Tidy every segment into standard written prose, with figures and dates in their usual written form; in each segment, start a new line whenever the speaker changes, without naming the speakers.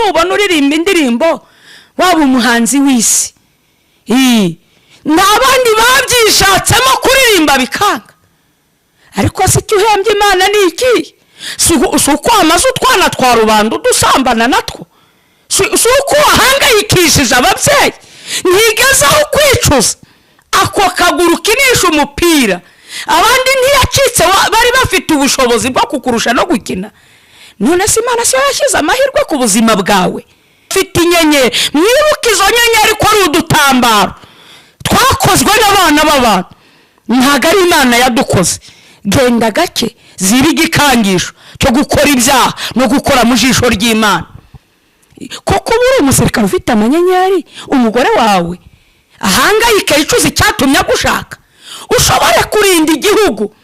nubona uririmba indirimbo waba umuhanzi w'isi n'abandi babyishatsemo kuririmba bikanga, ariko si cyo uhembye Imana ni iki? Si ukwamaza utwana twa rubanda dusambana natwo, si uko wahangayikishije ababyeyi ntigezaho kwicuza ako kaguru kinisha umupira abandi ntiyacitse bari bafite ubushobozi bwo kukurusha no gukina. None se Imana siyo yashyize amahirwe ku buzima bwawe? Ufite inyenyeri, mwibuke izo nyenyeri ko ari udutambaro twakozwe n'abana b'abantu, ntabwo ari Imana yadukoze. Genda gake ziba igikangisho cyo gukora ibyaha no gukora mu jisho ry'Imana. Koko uri umusirikare ufite amanyenyeri, umugore wawe ahangayika yicuza icyatumye agushaka, ushobore kurinda igihugu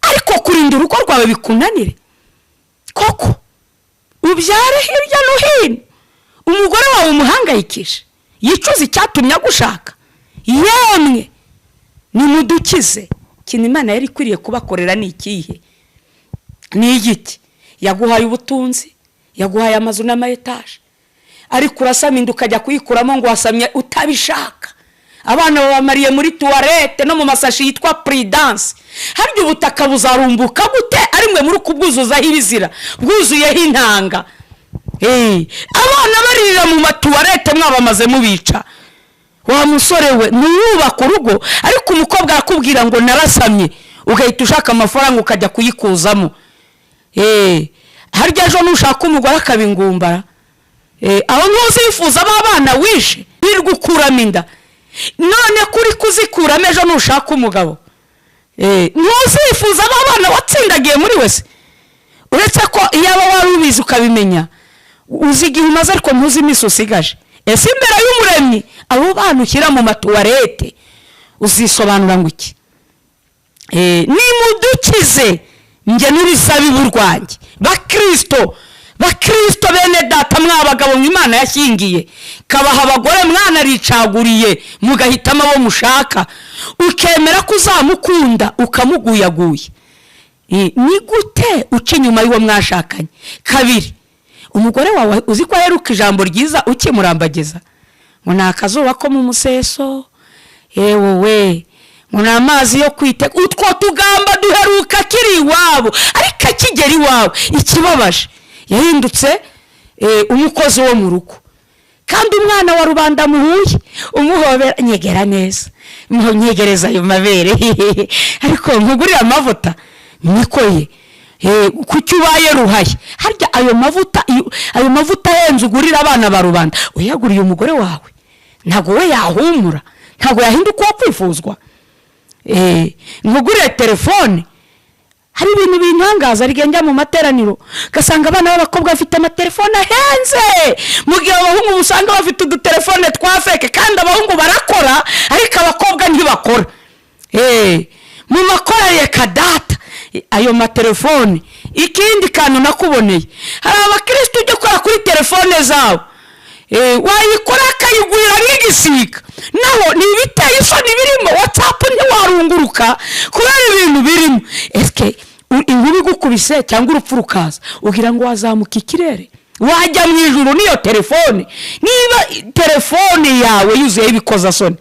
ariko kurinda urugo rwawe bikunanire. Koko ubyare hirya no hino, umugore wawe umuhangayikisha yicuza icyatumye agushaka. Yemwe nimudukize. Ikintu Imana yari ikwiriye kubakorera ni ikihe? Ni igiti. Yaguhaye ubutunzi, yaguhaye amazu n'amayetaje, ariko urasaminda ukajya kuyikuramo ngo wasamye utabishaka. Abana babamariye muri tuwarete no mu masashi yitwa Prudence. Harya ubutaka buzarumbuka gute ari mwe muri kubwuzuzaho ibizira bwuzuyeho intanga? Abana baririra mu matuwarete mwabamaze mubica. Wa musore we nuyubaka urugo, ariko umukobwa akubwira ngo narasamye, ugahita ushaka amafaranga ukajya kuyikuzamo. Harya ejo nushaka umugore akabingumbara, aho ntuzifuza abana wishe birgukuramo inda. None kuri kuzikuramo ejo nushaka umugabo, ntuzifuza abana watsindagiye muri wese. Uretse ko iyaba wari ubizi ukabimenya, uzigihe umaze ariko ntuzi imiso usigaje. Ese imbere y'Umuremyi abo bana ushyira mu matuwarete uzisobanura ngo iki? Nimudukize njye n'urusabibu rwanjye bakristo bene data mwabagabo Imana yashyingiye, kabaha abagore mwana ricaguriye mugahitamo abo mushaka, ukemera kuzamukunda ukamuguyaguye. Ni gute uca inyuma y'uwo mwashakanye? Kabiri, umugore wawe uzi ko aheruka ijambo ryiza ukimurambagiza ngo ni akazuba ko mu museso, wowe ngo ni amazi yo kwiteka. Utwo tugamba duheruka kiri iwabo, ariko akigera iwawe ikibabaje yahindutse umukozi wo mu rugo. Kandi umwana wa rubanda muhuye umuhobera, nyegera neza, nyegereza ayo mabere ariko nkugurira amavuta nikoye kuki ubaye ruhaye. Harya ayo mavuta yenze ugurira abana ba rubanda uyaguriye umugore wawe, ntago we yahumura, ntago yahinduka uwo kwifuzwa. Nkugurire telefone, hari ibintu bintangaza rigenda mu materaniro gasanga abana b'abakobwa bafite amatelefone ahenze, mu gihe abahungu usanga bafite udutelefone twa feke, kandi abahungu barakora ariko abakobwa ntibakora. Mu makorari kadata ayo matelefone. Ikindi kantu nakuboneye, hari abakristo ujye ukora kuri telefone zabo, wayikora akayigurira nk'igisiga, naho ni ibiteye isoni birimo. WhatsApp ntiwarunguruka kubera ibintu birimo. Eske inkuru igukubise cyangwa urupfu rukaza ugira ngo wazamuka ikirere wajya mu ijuru niyo telefone? Niba telefone yawe yuzuye ibikoza soni,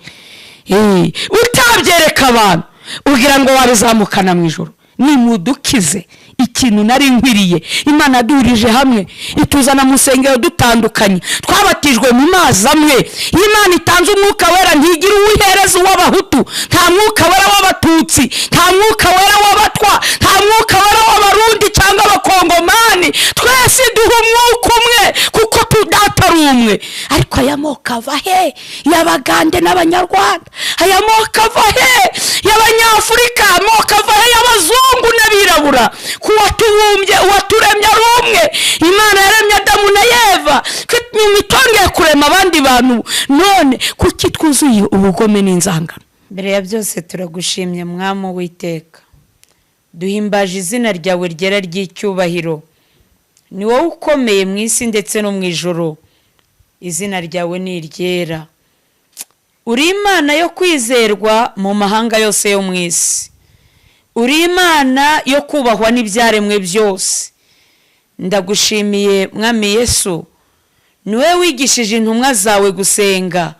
utabyereka abantu ugira ngo wabizamukana mu ijuru. Nimudukize. Ikintu nari nkwiriye Imana yadurije hamwe ituzana mu nsengero dutandukanye, twabatijwe mu mazi amwe. Imana itanze umwuka wera ntigira uwihereza w'abahutu, nta mwuka wera w'abatutsi, nta mwuka wera w'abatwa, nta mwuka wera w'abarundi cyangwa abakongomani. Twese duha umwuka umwe kuko tudata ari umwe. Ariko aya moko ava he? Y'Abagande n'Abanyarwanda. Aya moko ava he? Y'Abanyafurika. Amoko ava he? Y'Abazungu n'Abirabura. Kuwatubumbye uwaturemye ari umwe. Imana yaremye Adamu na Eva, nyuma itongeye kurema abandi bantu. None kuki twuzuye ubugome n'inzangano?
Mbere ya byose turagushimye Mwami w'iteka, duhimbaje izina ryawe ryera ry'icyubahiro. Ni wowe ukomeye mu isi ndetse no mu ijoro, izina ryawe ni iryera. Uri Imana yo kwizerwa mu mahanga yose yo mu isi, uri Imana yo kubahwa n'ibyaremwe byose. Ndagushimiye Mwami Yesu niwe wigishije intumwa zawe gusenga,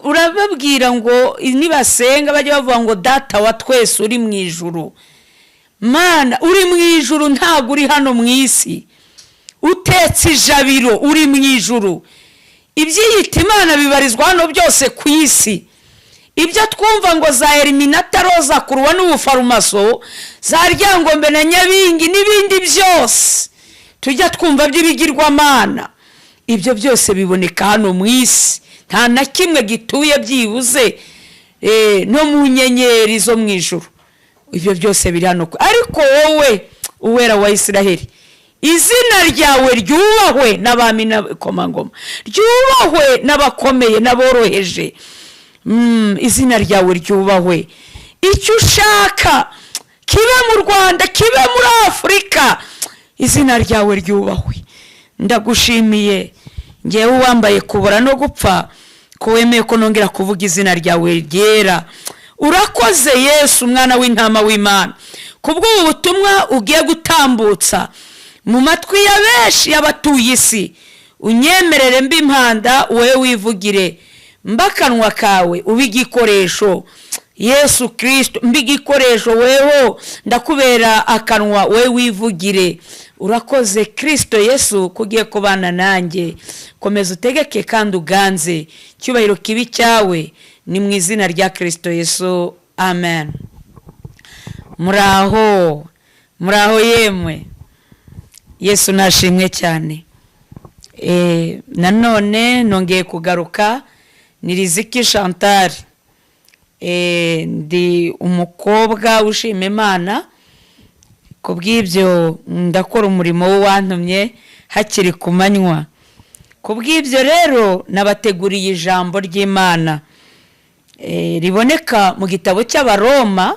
urababwira ngo nibasenga bajye bavuga ngo data wa twese uri mu ijuru. Mana uri mu ijuru, ntabwo uri hano mu isi, utetse ijabiro, uri mu ijuru. Ibyiyita Imana bibarizwa hano byose ku isi. Ibyo twumva ngo za Eliminata, Roza Kuruwa n'ubufarumaso, za Ryangombe na Nyabingi n'ibindi byose tujya twumva by'ibigirwamana, ibyo byose biboneka hano mu isi. Nta na kimwe gituye byibuze no mu nyenyeri zo mu ijuru. Ibyo byose biri hano. Ariko wowe uwera wa Isiraheli, izina ryawe ryubahwe n'abami n'abakomangoma, ryubahwe n'abakomeye n'aboroheje. Izina ryawe ryubahwe. Icyo ushaka kibe mu Rwanda, kibe muri Afurika, izina ryawe ryubahwe. Ndagushimiye ngewe wambaye kubura no gupfa, ko wemeye ko nongera kuvuga izina ryawe ryera. Urakoze Yesu, umwana w'intama w'Imana, kubwo ubutumwa ugiye gutambutsa mu matwi ya benshi y'abatuye isi. Unyemerere mbi impanda, wowe wivugire, mbakanwa kawe ubigikoresho. Yesu Kristo mbigikoresho, weho ndakubera akanwa, wowe wivugire. Urakoze Kristo Yesu kugiye kubana nanjye. Komeza utegeke kandi uganze, cyubahiro kibi cyawe ni mu izina rya Kristo Yesu, amen. Muraho yemwe, Yesu nashimwe cyane. Nanone nongeye kugaruka, ni Riziki Chantal. Ndi umukobwa ushima Imana, kubw'ibyo ndakora umurimo w'uwantumye hakiri ku manywa. Kubw'ibyo rero nabateguriye ijambo ry'Imana riboneka mu gitabo cy'Abaroma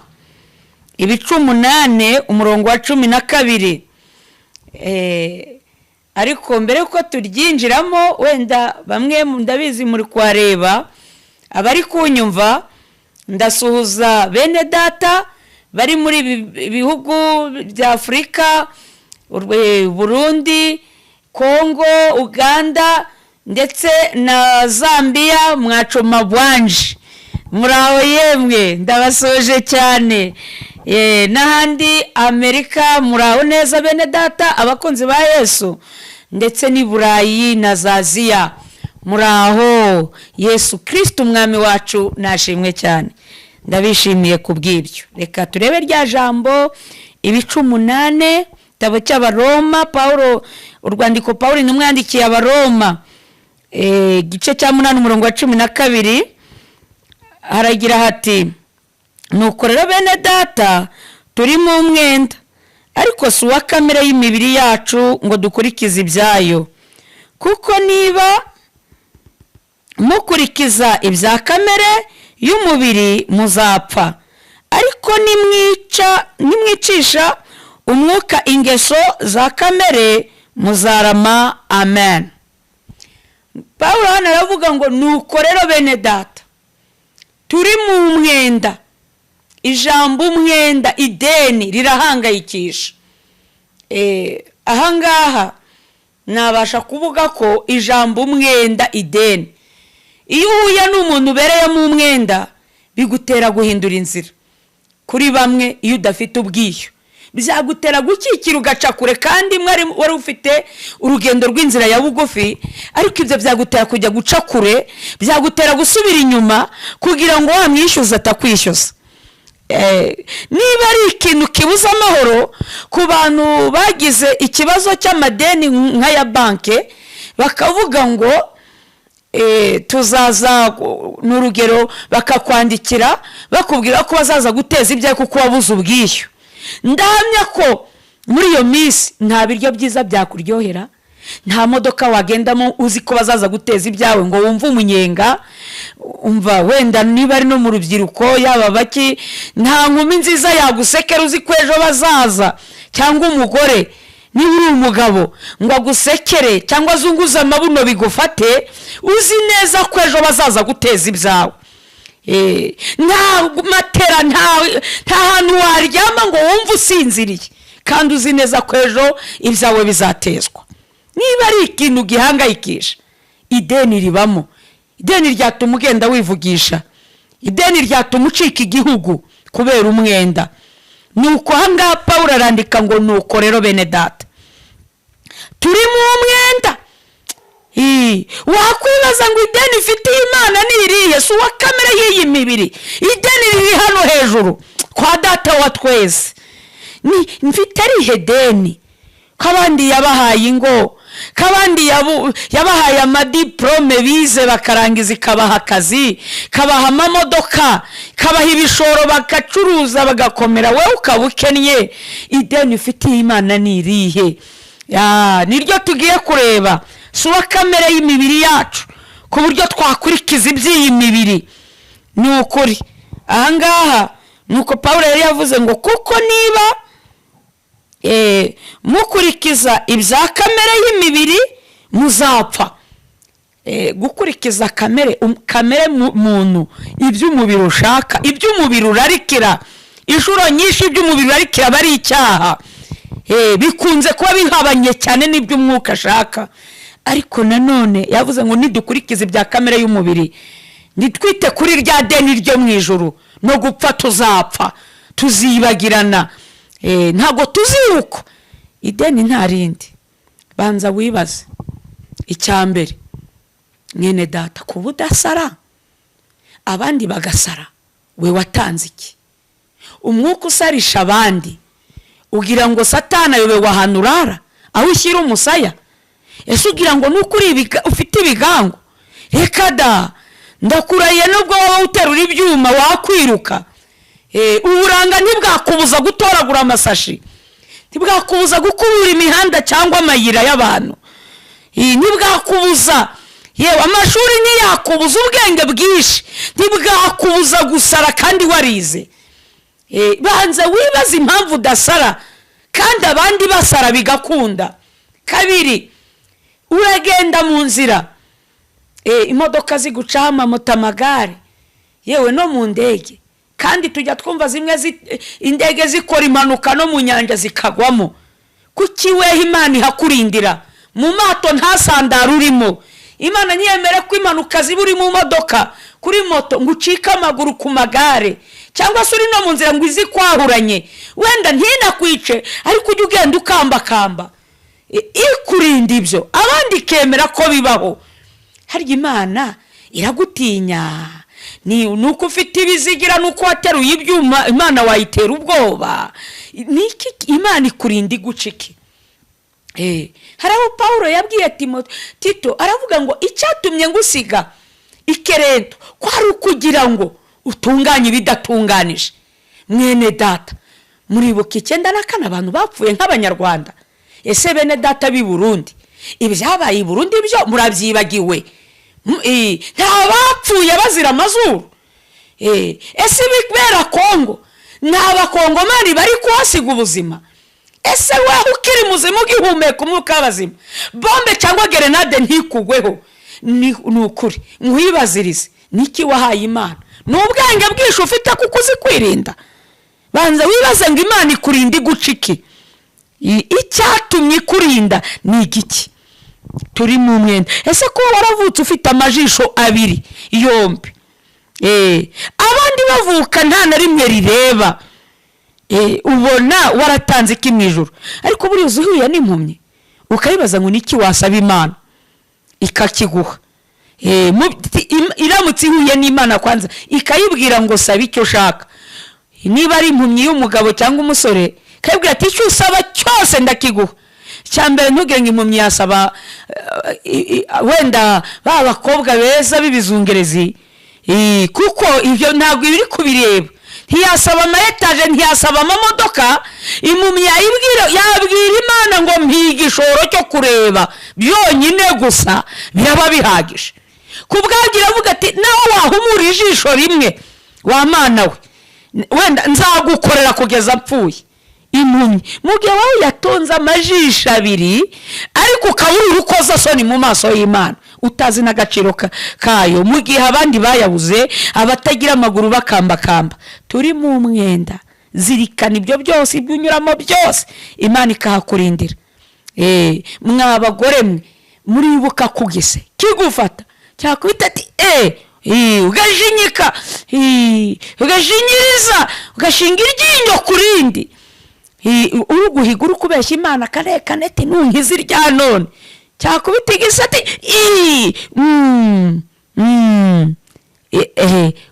ibice 8 umurongo wa 12. Ariko mbere ko turyinjiramo, wenda bamwe ndabizi muri kwareba, abari kunyumva, ndasuhuza bene data bari muri bihugu bya Afurika, Burundi, Kongo, Uganda ndetse na Zambia, mwacoma bwanje. Muraho yemwe, ndabasoje cyane. N'ahandi Amerika, muraho neza bene data, abakunzi ba Yesu, ndetse ni Burayi na Aziya. Muraho. Yesu Kristo umwami wacu nashimwe cyane. Ndabishimiye kubw'ibyo. Reka turebe rya jambo ibice 8 tabo cy'Abaroma. Paulo, urwandiko Paulo n'umwandikiye Abaroma, gice cya 8 umurongo wa 12, haragira hati: nuko rero bene data turi mu mwenda, ariko si uwa kamere y'imibiri yacu ngo dukurikize ibyayo. Kuko niba mukurikiza ibya kamere y'umubiri muzapfa, ariko nimwicisha umwuka ingeso za kamere muzarama. Amen. Paulo hano aravuga ngo nuko rero bene data turi mu mwenda. Ijambo umwenda, ideni, rirahangayikisha. Ahangaha nabasha kuvuga ko ijambo umwenda, ideni, iyo uhuye n'umuntu ubereye mu mwenda bigutera guhindura inzira. Kuri bamwe iyo udafite ubwishyu bizagutera gukikira ugaca kure, kandi wari ufite urugendo rw'inzira ya bugufi, ariko ibyo byagutera kujya guca kure, byagutera gusubira inyuma kugira ngo wamwishyuza atakwishyuza. Niba ari ikintu kibuza amahoro ku bantu bagize ikibazo cy'amadeni nk'aya banke, bakavuga ngo tuzaza n'urugero, bakakwandikira bakubwira ko bazaza guteza ibyawe kuko wabuze ubwishyu. Ndahamya ko muri iyo minsi nta biryo byiza byakuryohera, nta modoka wagendamo uzi ko bazaza guteza ibyawe ngo wumve umunyenga. Umva, wenda niba ari no mu rubyiruko yaba baki, nta nkumi nziza yagusekera uzi ko ejo bazaza, cyangwa umugore niba uri umugabo ngo agusekere cyangwa azunguze amabuno bigufate, uzi neza ko ejo bazaza guteza ibyawe. Nta matera, nta hantu waryama ngo wumve usinziriye, kandi uzi neza ko ejo ibyawe bizatezwa.
niba ari ikintu gihangayikisha, ideni ribamo. Ideni ryatuma ugenda wivugisha, ideni ryatuma ucika igihugu kubera umwenda. Nuko ahangaha Pawulo arandika ngo nuko rero bene data turi mu mwenda. Wakwibaza ngo ideni ifitiye Imana ni irihe? Si uwa kamere y'iyi mibiri. Ideni riri hano hejuru kwa data wa twese. Mfite arihe deni? Kabandi yabahaye ingo, kabandi yabahaye amadiplome bize bakarangiza, ikabaha akazi, kabaha amamodoka, kabaha ibishoro bagacuruza bagakomera, wewe ukaba ukennye. Ideni ifitiye Imana ni irihe? Niryo tugiye kureba. Si uwa kamere y'imibiri yacu ku buryo twakurikiza iby'iyi mibiri. Ni ukuri ahangaha nuko Pawulo yari yavuze ngo kuko niba mukurikiza ibya kamere y'imibiri muzapfa. Gukurikiza kamere muntu, iby'umubiri ushaka, iby'umubiri urarikira. Inshuro nyinshi iby'umubiri urarikira bari icyaha. Bikunze kuba bihabanye cyane n'iby'umwuka ashaka. Ariko nanone yavuze ngo nidukurikize ibya kamere y'umubiri, nitwite kuri rya deni ryo mu ijuru, no gupfa tuzapfa, tuzibagirana. Ntago tuziruka. Ideni nta rindi. Banza wibaze icyambere, mwene data, kuba udasara abandi bagasara, we watanze iki? Umwuka usarisha abandi ugira ngo Satana yobe wahana urara aho ushyira umusaya? Ese ugira ngo nukuri ufite ibigango? Reka da, ndakuraye nubwo wowe uterura ibyuma wakwiruka. Uburanga ntibwakubuza gutoragura amasashi, ntibwakubuza gukubura imihanda cyangwa amayira y'abantu, ntibwakubuza yewe amashuri ntiyakubuza ubwenge bwinshi, ntibwakubuza gusara kandi warize. Banza wibaza impamvu udasara kandi abandi basara bigakunda. Kabiri, uragenda mu nzira, imodoka zigucaho amamoto, amagare, yewe no mu ndege, kandi tujya twumva zimwe indege zikora impanuka no mu nyanja zikagwamo. Kuki wehe Imana ihakurindira? Mu mato nta sandara urimo. Imana ntiyemere ko impanuka ziba uri mu modoka, kuri moto, ngo ucike amaguru ku magare, cyangwa se uri no mu nzira ngo izikwahuranye. Wenda ntinakwice, ariko ujye ugenda ukambakamba. Ikurinda ibyo, abandi kemera ko bibaho. Harya Imana iragutinya. Nuko ufite ibizigira, nuko wateruye ibyuma, Imana wayitera ubwoba. Niki Imana ikurinda igucike? Haraho Pawulo yabwiye Tito, aravuga ngo icyatumye ngusiga Ikereto kwari ukugira ngo utunganye ibidatunganije. Mwene data, muribuka 94 abantu bapfuye nk'abanyarwanda. Ese bene data b'i Burundi, ibyabaye i Burundi byo murabyibagiwe? Nta bapfuye bazira amazuru. Ese bibera Kongo, nta bakongomani bari kuhasiga ubuzima? Ese wewe ukiri muzima ugihumeka umwuka w'abazima, bombe cyangwa grenade ntikugweho? Ni ukuri nkwibazirize, niki wahaye Imana? N'ubwenge bwisho ufite kuko uzi kwirinda? Banza wibaze ngo Imana ikurinda igucike. Icyatumye ikurinda ni igiki? Turi mu mwenda. Ese ko waravutse ufite amajisho abiri yombi, abandi bavuka nta na rimwe rireba, ubona waratanze iki mu ijuru? Ariko buri uzuhuye n'impumyi ukayibaza ngo niki wasaba Imana ikakiguha? Iramutse ihuye n'Imana kwanza ikayibwira ngo saba icyo ushaka, niba ari impumyi y'umugabo cyangwa umusore, kayibwira ati icyo usaba cyose ndakiguha. Cyambere ntugire ngo impumyi yasaba wenda babakobwa beza b'ibizungerezi, kuko ibyo ntabwo biri kubireba. Ntiyasaba amayetaje, ntiyasaba amamodoka. Impumyi yabwira Imana ngo mpiga ishoro cyo kureba byonyine gusa biraba bihagije. Kubwagira avuga ati naho wahumura ijisho rimwe, wa Mana we, wenda nzagukorera kugeza mpfuye. Impumyi mugihe wawe yatonze amajisho abiri, ariko ukabura urukoza soni mu maso y'Imana, utazi n'agaciro kayo, mu gihe abandi bayabuze, abatagira amaguru bakambakamba. Turi mu mwenda. Zirikana ibyo byose, ibyunyuramo byose, Imana ikahakurindira. mwabagore mwe muribuka kugise kigufata cyakubita ati ugajinyika ugajinyiriza ugashinga iryinyo kurindi uruguhiga uri kubeshya Imana karekane ati nunkize rya none cyakubita igise ati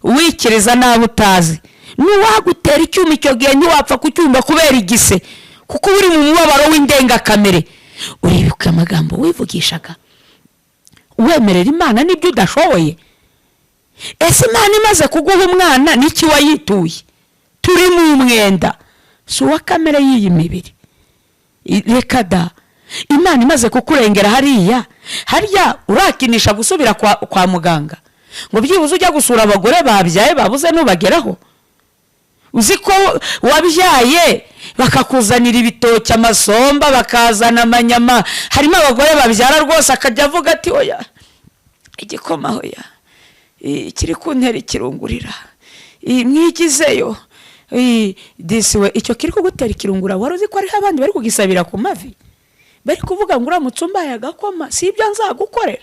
wikiriza nawe utazi nuwagutera icyuma icyo gihe ntiwapfa kucyumva kubera igise kuko uri mu mubabaro w'indengakamere. Uribuka amagambo wivugishaga wemerera Imana n'ibyo udashoboye? Ese Imana imaze kuguha umwana n'iki wayituye? Turi mu mwenda si uwa kamere y'iyi mibiri. Reka da, Imana imaze kukurengera harya urakinisha gusubira kwa muganga ngo byibuze ujya gusura abagore babyaye babuze nubageraho? Uzi ko wabyaye bakakuzanira ibitoki, amasomba, bakazana amanyama. Harimo abagore babyara rwose akajya avuga ati oya igikoma hoya kiri kuntera ikirungurira mwigizeyo disiwe icyo kiri kugutera ikirungura. Wari uzi ko ari abandi bari kugisabira ku mavi bari kuvuga ngo uramutse umbaye agakoma si ibyo nzagukorera?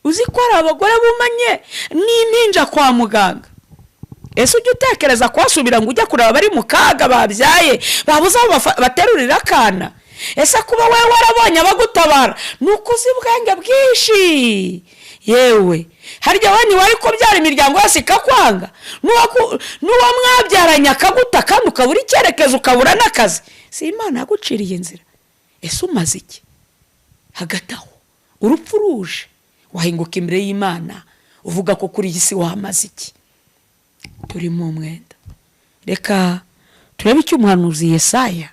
Uzi ko ari abagore bumanye n'impinja kwa muganga. Ese ujya utekereza kuhasubira ngo ujya kureba bari mu kaga babyaye babuze aho baterurira akana? Ese kuba wowe warabonye abagutabara nuko uzi ubwenge bwinshi yewe harya wani wari kubyara imiryango yose ikakwanga n'uwo mwabyaranye akaguta kandi ukabura icyerekezo ukabura n'akazi? Si Imana yaguciriye inzira? Ese umaze iki hagati aho? Urupfu ruje wahinguka imbere y'Imana uvuga ko kuri iyi si wamaze iki? Turi mu mwenda. Reka turebe icyo umuhanuzi Yesaya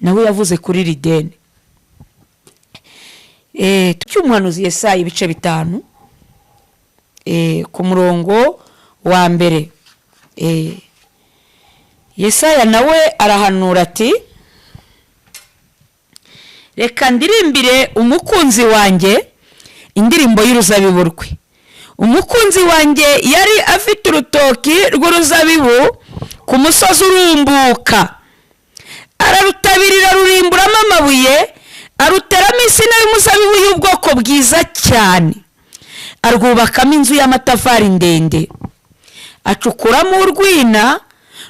nawe yavuze kuri rideni. Umuhanuzi Yesaya ibice 5 ku murongo wa mbere. Yesaya nawe arahanura ati reka ndirimbire umukunzi wanjye indirimbo y'uruzabibu rwe. Umukunzi wanjye yari afite urutoki rw'uruzabibu ku musozi urumbuka, ararutabirira rurimburamo amabuye, aruteramo insina y'umuzabibu y'ubwoko bwiza cyane, arwubakamo inzu y'amatafari ndende, acukuramo urwina,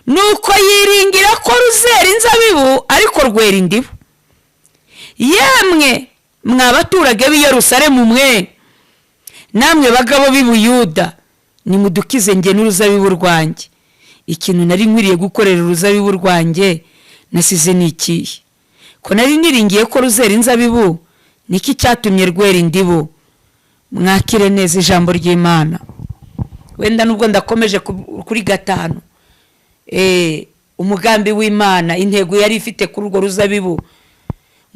nuko yiringira ko ruzera inzabibu ariko rwera indibu. Yemwe mwabaturage b'i Yerusalemu mwe, namwe bagabo b'i Buyuda, nimudukize nge n'uruzabibu rwanjye. Ikintu nari nkwiriye gukorera uruzabibu rwanjye nasize n'ikihe? Ko nari niringiye ko ruzera inzabibu, niki cyatumye rwera indibu? Mwakire neza ijambo ry'Imana. Wenda nubwo ndakomeje kuri 5, umugambi w'Imana, intego yari ifite kuri urwo ruzabibu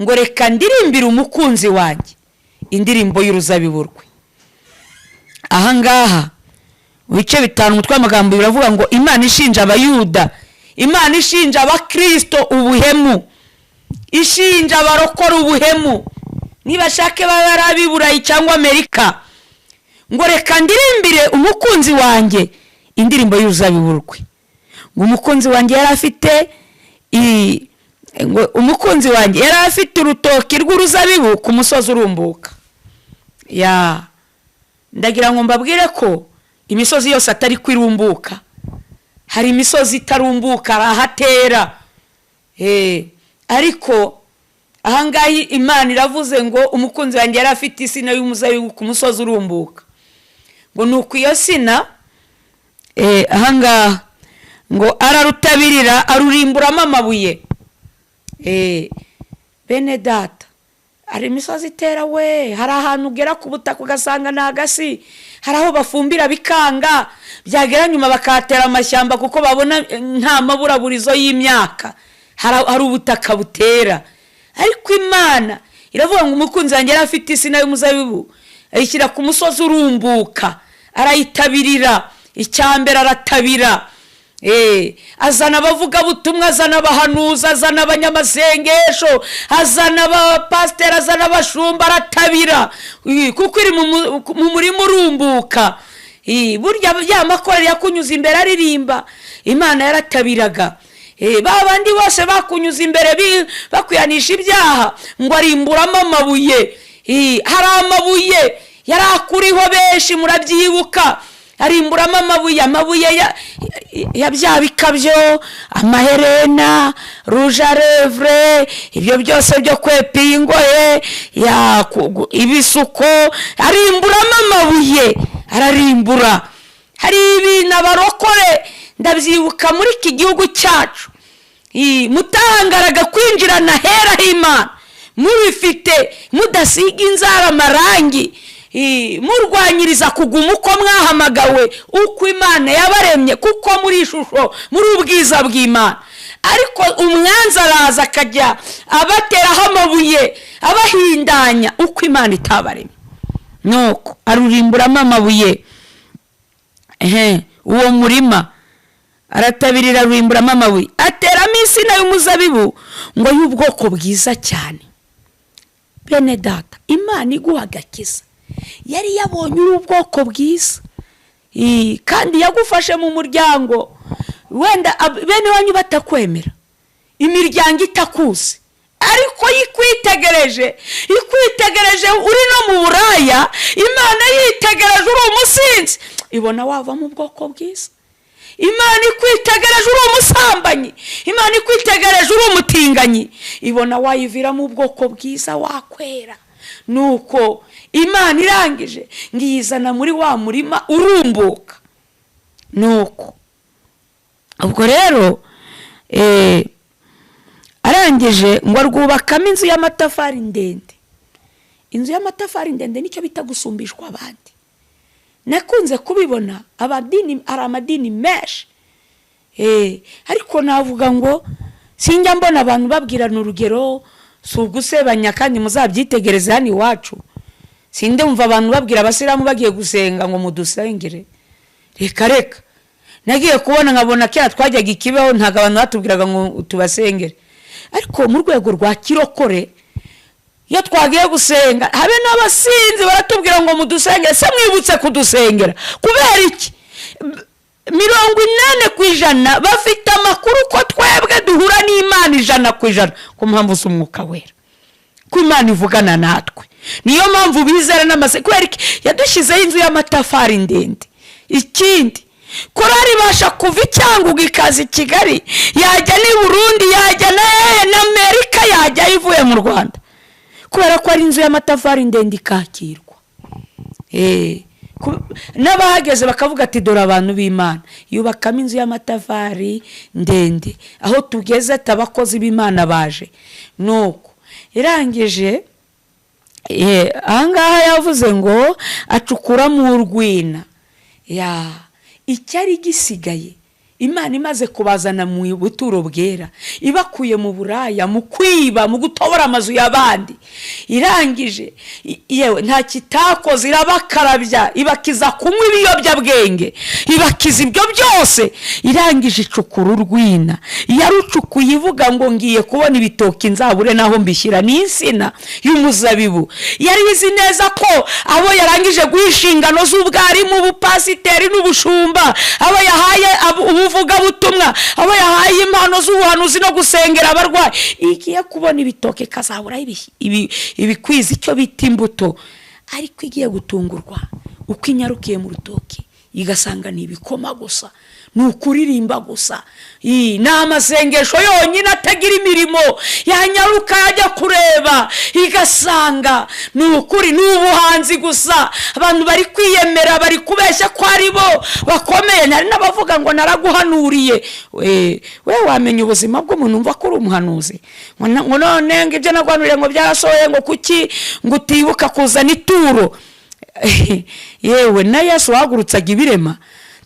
ngo reka ndirimbire umukunzi wanjye indirimbo y'uruzabibu rwe. Ahangaha bice 5 umutwe w'amagambo biravuga ngo Imana ishinja abayuda, Imana ishinja abakristo ubuhemu, ishinja abarokora ubuhemu, nibashake baba ari Burayi cyangwa Amerika, ngo reka ndirimbire umukunzi wanjye indirimbo y'uruzabibu rwe. Ngo umukunzi wanjye yari afite urutoki rw'uruzabibu ku musozi urumbuka. Ndagira ngo mbabwire ko imisozi yose atari kwirumbuka, hari imisozi itarumbuka arahatera. Ariko ahangaha Imana iravuze ngo umukunzi wanjye yari afite insina y'umuzabibu ku musozi urumbuka. Ngo nuko iyo sina ahangaha ngo ararutabirira arurimburamo amabuye. Bene data, hari imisozi itera we, hari ahantu ugera ku butaka ugasanga n'agasi, hari aho bafumbira bikanga, byagera nyuma bakatera amashyamba kuko babona nta maburaburizo y'imyaka, hari ubutaka butera. Ariko Imana iravuga ngo umukunzi wanjye yari afite insina y'umuzabibu, ayishyira ku musozi urumbuka, arayitabirira. Icyambere aratabira, azana abavuga butumwa, azana abahanuza, azana abanyamasengesho, azana abapasiteri, azana abashumba, aratabira kuko iri mu murima urumbuka. Burya ya makorari yakunyuza imbere aririmba, Imana yaratabiraga.
babandi bose bakunyuza imbere bakwihanisha ibyaha ngo arimburamo amabuye. Hari amabuye yari akuriho benshi murabyibuka, arimburamo amabuye ya bya bikabyo, amaherena, rouge à lèvres, ibyo byose byo kwepa ingoye, ibisuko, arimburamo amabuye, ararimbura. Hari ibintu abarokore ndabyibuka muri iki gihugu cyacu, mutahangaraga kwinjirana hera h'Imana mubifite, mudasiga inzara amarangi, murwanyiriza kuguma uko mwahamagawe, uko Imana yabaremye, kuko muri ishusho, muri ubwiza bw'Imana. Ariko umwanzi araza akajya abateraho amabuye, abahindanya uko Imana itabaremye, nuko arurimburamo amabuye. Uwo murima aratabirira, arurimburamo amabuye, ateramo insina y'umuzabibu ngo y'ubwoko bwiza cyane. Bene data, Imana iguha agakiza, yari yabonye uri ubwoko bwiza, kandi yagufashe mu muryango wenda bene wanyu batakwemera, imiryango itakuzi, ariko yikwitegereje uri no mu buraya, Imana yitegereje uri umusinzi, ibona wava mu bwoko bwiza. Imana ikwitegereje uri umusambanyi, Imana ikwitegereje uri umutinganyi, ibona wayivira mu bwoko bwiza, wakwera. Nuko Imana irangije ngiyizana muri wa murima urumbuka. Nuko ubwo rero arangije ngo rwubakamo inzu y'amatafari ndende. Inzu y'amatafari ndende nicyo bita gusumbishwa abandi. Nakunze kubibona ari amadini menshi, ariko navuga ngo sinjya mbona abantu babwirana urugero, si ugusebanya kandi muzabyitegereze hano iwacu. Sinde umva abantu babwira abasilamu bagiye gusenga ngo mudusengere, reka nagiye kubona nkabona kera twajyaga ikibeho ntago abantu batubwiraga ngo tubasengere, ariko mu rwego rwa kirokore iyo twagiye gusenga habe n'abasinzi baratubwira ngo mudusengere. Se mwibutse kudusengera kubera iki? 80% bafite amakuru ko twebwe duhura n'Imana 100% ku mpamvu z'umwuka wera, ko Imana ivugana natwe. Niyo mpamvu bizera n'amase kubera iki yadushizeho inzu y'amatafari ndende. Ikindi korari basha kuva Cyangugu ikaza Kigali, yajya ni Burundi, yajya na Amerika, yajya ivuye mu Rwanda, kubera ko ari inzu y'amatafari ndende ikakirwa. N'abahageze bakavuga ati dore abantu b'Imana, yubakamo inzu y'amatafari ndende, aho tugeze tabakozi b'Imana baje. Nuko irangije ahangaha yavuze ngo acukura mu rwina, icyari gisigaye Imana imaze kubazana mu buturo bwera, ibakuye mu buraya, mu kwiba, mu gutobora amazu y'abandi, irangije yewe nta kitakoze, irabakarabya, ibakiza kunywa ibiyobyabwenge, ibakiza ibyo byose. Irangije icukura urwina, yarucukuye ivuga ngo ngiye kubona ibitoki nzabure naho mbishyira, n'insina y'umuzabibu. Yari izi neza ko abo yarangije guha inshingano z'ubwarimu, ubupasiteri n'ubushumba, abo yahaye ubuvuga butumwa, abo yahaye impano z'ubuhanuzi no gusengera abarwayi, igiye kubona ibitoke kazabura ibikwiza icyo bita imbuto. Ariko igiye gutungurwa uko inyarukiye mu rutoki igasanga ni ibikoma gusa, ni ukuririmba gusa, ni amasengesho yonyine atagira imirimo. Yanyaruka yajya kureba igasanga ni ukuri, ni ubuhanzi gusa. Abantu bari kwiyemera, bari kubeshya ko ari bo bakomeye. Nari n'abavuga ngo naraguhanuriye. We wamenya ubuzima bw'umuntu umva ko uri umuhanuzi, ngo none ngo ibyo naguhanuriye ngo byarasohoye, ngo kuki ngo utibuka kuzana ituro. Yewe na Yesu wahagurutsaga ibirema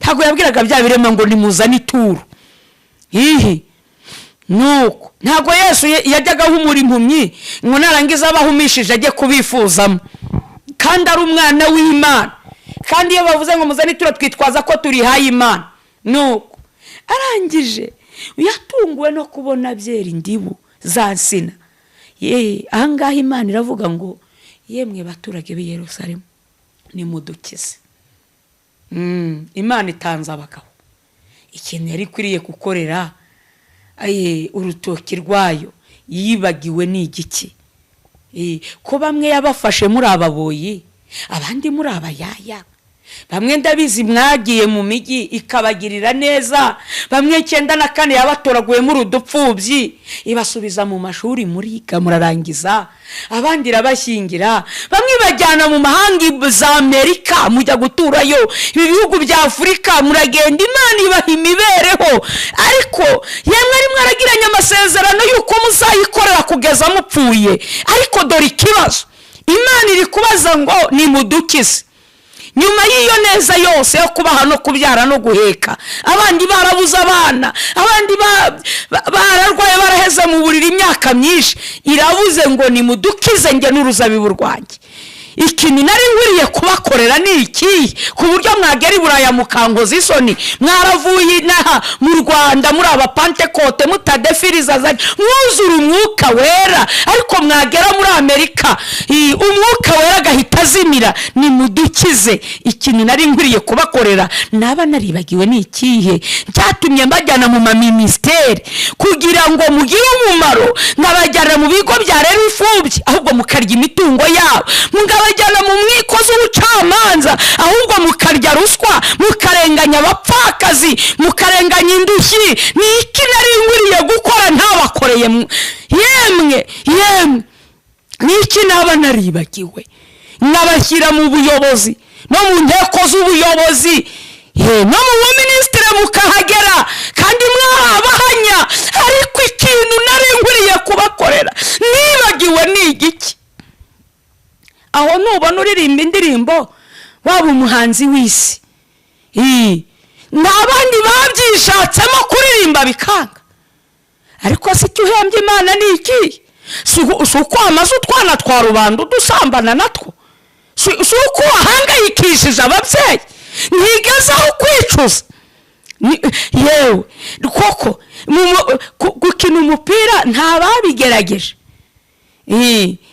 ntago yabwiraga bya birema ngo nimuzane ituro. Nuko ntago Yesu yajyaga humura impumyi ngo narangiza abahumishije ajye kubifuzamo, kandi ari umwana w'Imana. Kandi iyo bavuze ngo muzane ituro twitwaza ko turi hayi Imana. Nuko arangije yatunguwe no kubona byera indibu za nsina. Ahangaha Imana iravuga ngo yemwe baturage b'i Yerusalemu nimudukize. Imana itanze abagabo ikintu yari kwiriye gukorera urutoki rwayo yibagiwe ni igiki? Ko bamwe yabafashe muri ababoyi abandi muri abayaya, bamwe ndabizi mwagiye mu migi ikabagirira neza, bamwe 94 yabatoraguyemo urudupfubyi ibasubiza mu mashuri muriga murarangiza, abandi rabashingira, bamwe bajyana mu mahanga za Amerika mujya guturayo, ibi bihugu bya Afrika muragenda, Imana ibaha imibereho, ariko yemwe ari mwaragiranye amasezerano yuko muzayikorera kugeza mupfuye, ariko dore ikibazo Imana iri kubaza ngo nimudukize. Nyuma y'iyo neza yose yo kubaha no kubyara no guheka, abandi barabuza abana, abandi bararwaye baraheze mu buriri imyaka myinshi, irabuze ngo nimudukize nge n'uruzabibu rwanjye. Ikintu nari ngwiriye kubakorera ni iki? Ku buryo mwagera Iburaya mukankoza isoni, mwaravuye inaha mu Rwanda muri aba Pentecote mutadefiriza za mwuzura umwuka wera, ariko mwagera muri Amerika umwuka wera gahita azimira. Nimudukize. Ikintu nari ngwiriye kubakorera naba naribagiwe ni ikihe? Cyatumye mbajyana mu ministeri kugira ngo mugire umumaro, nkabajyana mu bigo bya rero imfubyi ahubwo mukarya imitungo yabo, bajyana mu mwiko z'ubucamanza ahubwo mukarya ruswa, mukarenganya abapfakazi, mukarenganya indushyi. Ni iki nari ngwiriye gukora ntabakoreye? Yemwe ni iki naba naribagiwe? Nkabashyira mu buyobozi no mu nteko z'ubuyobozi, no mu buminisitiri mukahagera kandi mwabahanya, ariko ikintu nari ngwiriye kubakorera nibagiwe ni igiki? Aho nubona uririmba indirimbo waba umuhanzi w'isi, n'abandi babyishatsemo kuririmba bikanga, ariko si cyo uhembye Imana ni iki? Si uko amaze utwana twa rubanda dusambana natwo, si uko wahangayikishije ababyeyi ntigezaho kwicuza. Yewe koko gukina umupira ntababigerageje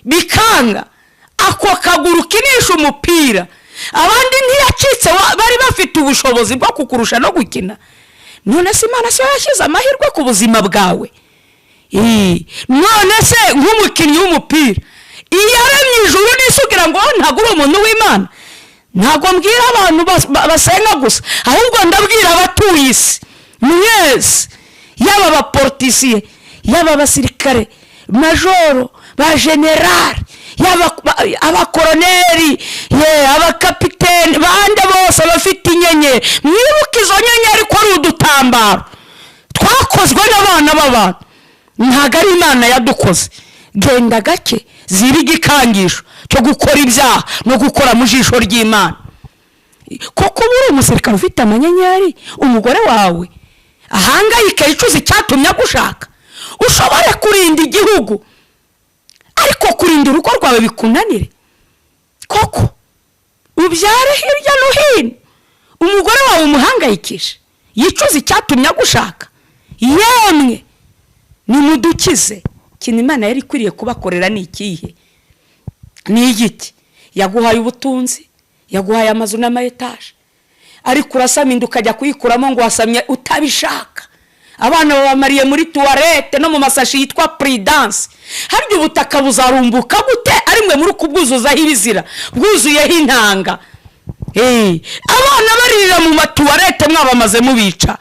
bikanga, ako kaguru kinisha umupira abandi ntiyacitse, bari bafite ubushobozi bwo kukurusha no gukina. None se Imana se yashyize amahirwe ku buzima bwawe? None se nk'umukinnyi w'umupira iyaremye ijuru n'isugira ngo ntago uri umuntu w'Imana? Ntago mbwira abantu basenga gusa, ahubwo ndabwira abatuye isi mwese, yaba abaportisiye, yaba abasirikare, majoro, ba general, abakoroneri, abakapiteni, bande bose bafite inyenyeri. Mwibuke izo nyenyeri ko ari udutambaro twakozwe n'abana b'abantu, ntago ari Imana yadukoze. Genda gake ziba igikangisho cyo gukora ibyaha no gukora mu jisho ry'Imana. Koko buri umusirikare ufite amanyenyeri, umugore wawe ahangayika icuza icyatumye agushaka, ushobore kurinda igihugu ariko kurinda urugo rwawe bikunanire? Koko ubyare hirya no hino, umugore wawe umuhangayikisha yicuza icyatumye agushaka? Yemwe nimudukize. Ikintu Imana yari ikwiriye kubakorera ni ikihe? Ni igiti? Yaguhaye ubutunzi, yaguhaye amazu n'amayetaje, ariko urasaminda ukajya kuyikuramo ngo wasamye utabishaka. Abana babamariye muri tuwarete no mu masashi yitwa Prudence. Harya ubutaka buzarumbuka gute ari mwe muri kubwuzuzaho ibizira, bwuzuyeho intanga? Abana baririra mu matuwarete mwabamaze mubica.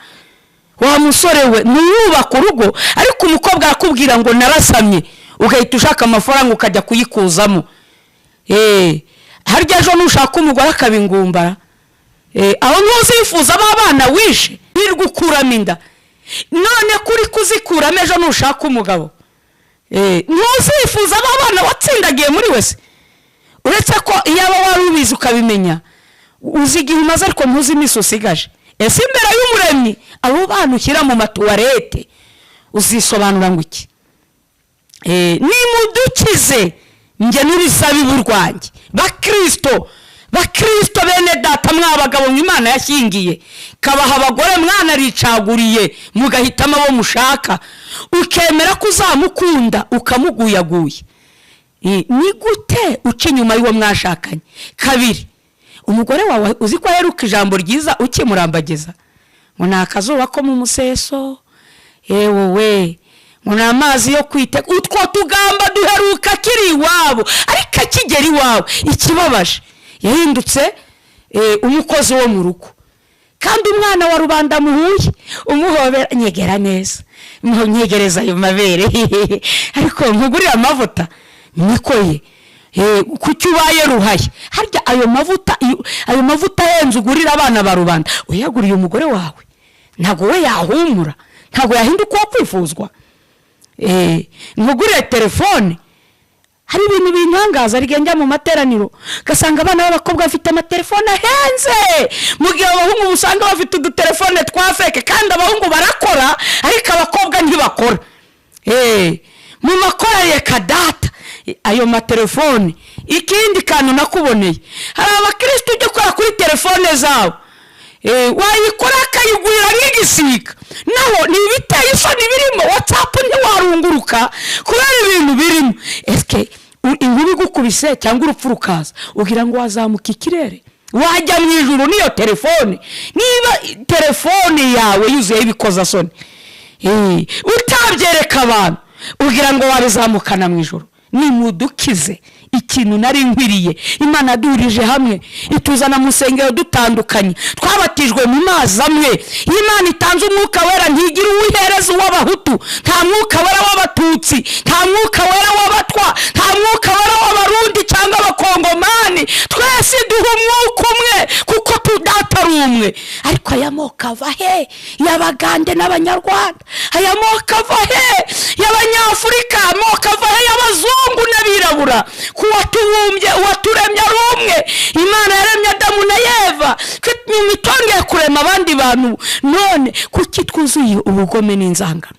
Wa musore we nuyubaka urugo, ariko umukobwa akubwira ngo narasamye, ugahita ushaka amafaranga ukajya kuyikuzamo. Harya ejo nushaka umugore akabingumbara, aho ntuzifuza abana wishe birgukuramo inda. None kuri kuzikuramo ejo nushaka umugabo, ntuzifuza abana watsindagiye muri wese. Uretse ko iyaba wari ubizi ukabimenya, uzigiye umaze ariko ntuzi imisi usigaje. Ese imbere y'Umuremyi abo bana ushyira mu matuwarete uzisobanura ngo iki? Nimudukize nge n'uruzabibu rwanjye. Bakristo bene data mwabagabo Imana yashyingiye, kabaha abagore mwana ricaguriye mugahitamo abo mushaka, ukemera kuzamukunda ukamuguyaguye. Ni gute uca inyuma y'uwo mwashakanye? Kabiri, umugore wawe uzi ko aheruka ijambo ryiza ukimurambagiza ngo nakazuba ko mu museso,
wowe ngo ni amazi yo kwiteka. Utwo tugamba duheruka kiri iwabo, ariko akigera iwawe ikibabaje yahindutse umukozi wo mu rugo. Kandi umwana wa rubanda muhuye umuhobera, nyegera neza, nyegereza ayo mabere ariko nkugurira amavuta nikoye kuki ubaye ruhaye. Harya ayo mavuta yenze ugurira abana ba rubanda, uyaguriye umugore wawe ntago we yahumura, ntago yahinduka uwo kwifuzwa. Nkugurire telefone, hari ibintu bintangaza rigenda mu materaniro gasanga abana b'abakobwa bafite amatelefone ahenze, mu gihe abahungu usanga bafite udutelefone twa feke, kandi abahungu barakora ariko abakobwa ntibakora. Mu makorari kadata ayo matelefone. Ikindi kantu nakuboneye, hari abakristo ujya kora kuri telefone zabo, wayikora akayigurira nk'igisiga, naho ni ibiteye isoni birimo. WhatsApp ntiwarunguruka kubera ibintu birimo. Eske inkuru igukubise cyangwa urupfu rukaza ugira ngo wazamuka ikirere, wajya mu ijuru niyo telefone? Niba telefone yawe yuzuye ibikoza soni, utabyereka abantu ugira ngo wabizamukana mu ijuru? Nimudukize ikintu nari nkwiriye. Imana durije hamwe ituzana mu nsengero dutandukanye, twabatijwe mu mazi amwe. Imana itanze umwuka wera, ntigira uwihereza uw'abahutu, nta mwuka wera w'abatutsi, nta mwuka wera w'abatwa, nta mwuka wera w'abarundi cyangwa abakongomani. Twese duha umwuka umwe kuko tudata ari umwe. Ariko aya moko ava he? Y'Abagande n'Abanyarwanda. Aya moko ava he? Y'Abanyafurika. Amoko ava he? Y'Abazungu n'Abirabura. Kuwatubumbye uwaturemye ari umwe. Imana yaremye Adamu na Eva, nyuma itongeye kurema abandi bantu. None kuki twuzuye ubugome n'inzangano?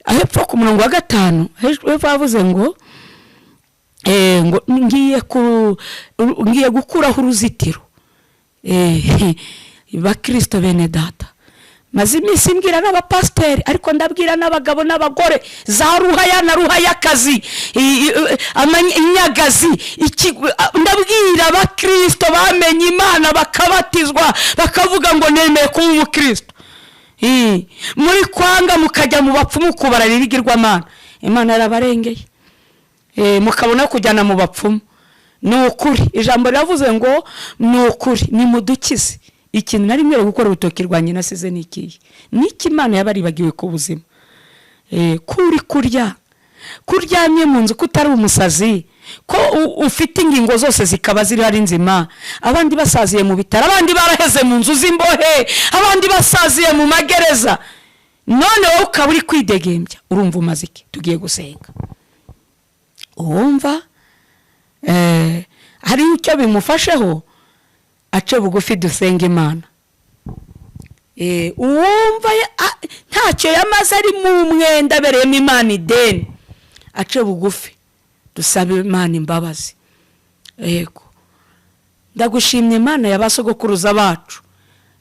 Hepfo ku murongo wa 5 hepfo bavuze ngo ngiye gukuraho uruzitiro. Bakristo bene data, maze iminsi mbwira n'abapasiteri, ariko ndabwira n'abagabo n'abagore, za ruhaya na ruhayakazi, inyagazi, ndabwira abakristo bamenye Imana bakabatizwa bakavuga ngo nemeye kuba umukristo. Muri kwanga mukajya mu bapfumu kubarira ibigirwamana, Imana yarabarengeye, mukabona kujyana mu bapfumu. Ni ukuri ijambo riravuze ngo ni ukuri nimudukize. Ikintu nari mwere gukora urutoki rwanye nasize nikiye, niki Imana yabaribagiwe ku buzima. Kuri kuryamye mu nzu kutari umusazi, ko ufite ingingo zose zikaba ziri ari nzima. Abandi basaziye mu bitaro, abandi baraheze mu nzu z'imbohe, abandi basaziye mu magereza. None wowe ukaba uri kwidegembya, urumva umaze iki? Tugiye gusenga. Uwumva hari icyo bimufasheho, ace bugufi dusenga Imana. Uwumva ntacyo yamaze ari mu mwenda bereyemo Imana ideni, ace bugufi dusabe Imana imbabazi. Yego, ndagushimye Imana y'abasogokuruza bacu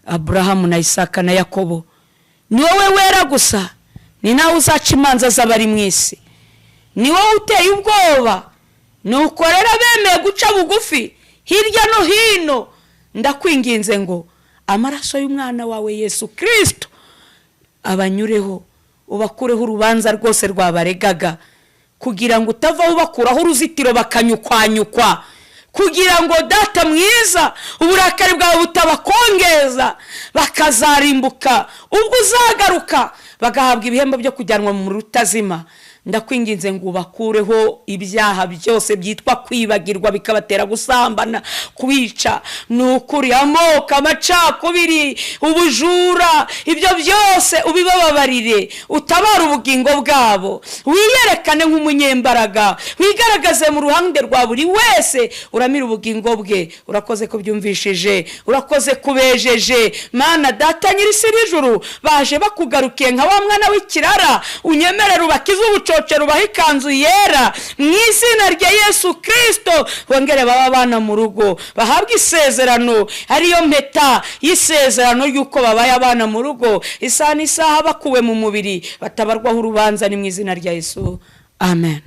Abrahamu na Isaka na Yakobo. Ni wowe wera gusa, ni nawe uzaca imanza z'abari mu isi. Ni wowe uteye ubwoba, nukorera bemeye guca bugufi hirya no hino. Ndakwinginze ngo amaraso y'umwana wawe Yesu Kristo abanyureho, ubakureho urubanza rwose rwabaregaga, kugira ngo utava ubakuraho uruzitiro bakanyukwanyukwa, kugira ngo data mwiza uburakari bwawe butabakongeza bakazarimbuka. Ubwo uzagaruka bagahabwa ibihembo byo kujyanwa mu rutazima. Ndakwinginze ngo ubakureho ibyaha byose byitwa kwibagirwa bikabatera gusambana, kwica, nukuri, amoko, amacakubiri, ubujura, ibyo byose ubibababarire, utabara ubugingo bwabo, wiyerekane nk'umunyembaraga, wigaragaze mu ruhande rwa buri wese, uramira ubugingo bwe. Urakoze ko byumvishije, urakoze kubejeje. Mana data nyirisi n'ijuru, baje bakugarukiye nka wa mwana w'ikirara, unyemerera ubakize ubuco rubaha ikanzu yera mu izina rya Yesu Kristo. Bongere baba bana mu rugo, bahabwa isezerano, ariyo mpeta y'isezerano y'uko babaye abana mu rugo, isaha n'isaha bakuwe mu mubiri, batabarwaho urubanza. Ni mu izina rya Yesu, amen.